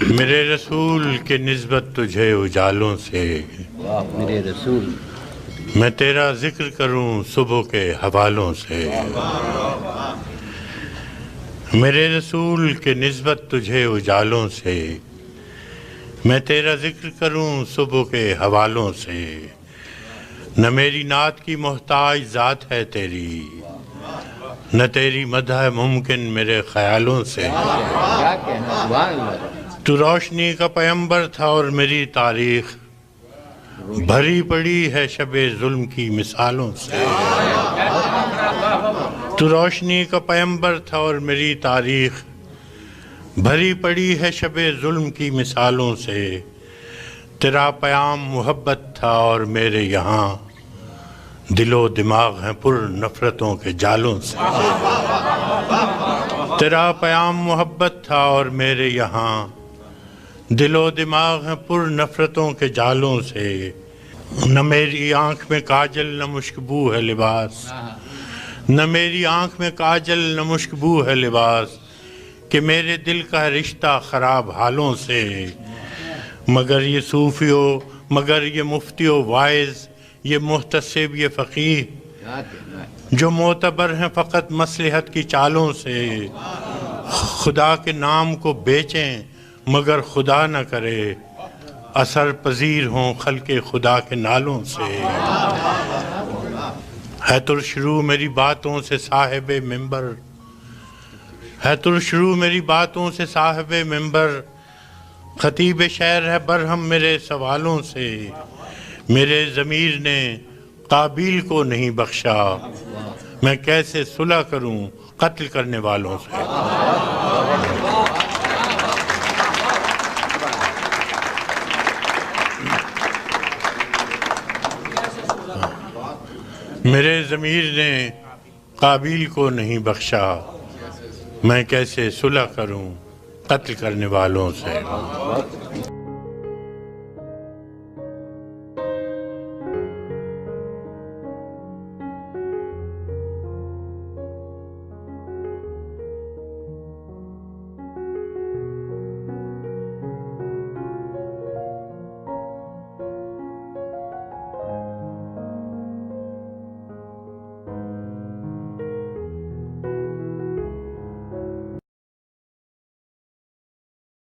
میرے رسول کے نسبت تجھے اجالوں سے، میرے رسول میں تیرا ذکر کروں صبح کے حوالوں سے، میرے رسول کے نسبت تجھے اجالوں سے، میں تیرا ذکر کروں صبح کے حوالوں سے، نہ میری نعت کی محتاج ذات ہے تیری، نہ تیری مدح ممکن میرے خیالوں سے، کیا کہنا، سبحان اللہ۔ تو روشنی کا پیمبر تھا اور میری تاریخ بھری پڑی ہے شب ظلم کی مثالوں سے، تو روشنی کا پیمبر تھا اور میری تاریخ بھری پڑی ہے شب ظلم کی مثالوں سے، تیرا پیام محبت تھا اور میرے یہاں دل و دماغ ہیں پر نفرتوں کے جالوں سے، تیرا پیام محبت تھا اور میرے یہاں دل و دماغ ہیں پر نفرتوں کے جالوں سے، نہ میری آنکھ میں کاجل نہ مشکبو ہے لباس، نہ میری آنکھ میں کاجل نہ مشکبو ہے لباس، کہ میرے دل کا رشتہ خراب حالوں سے، مگر یہ صوفیو، مگر یہ مفتیو وائز، یہ محتسب، یہ فقیہ کیا کہنا ہے۔ جو معتبر ہیں فقط مصلحت کی چالوں سے، خدا کے نام کو بیچیں مگر خدا نہ کرے، اثر پذیر ہوں خلق خدا کے نالوں سے، ہے ترشرو میری باتوں سے صاحب منبر، ہے ترشرو میری باتوں سے صاحب منبر، خطیب شعر ہے برہم میرے سوالوں سے، میرے ضمیر نے قابیل کو نہیں بخشا، میں کیسے صلح کروں قتل کرنے والوں سے، میرے ضمیر نے قابیل کو نہیں بخشا، میں کیسے صلح کروں قتل کرنے والوں سے۔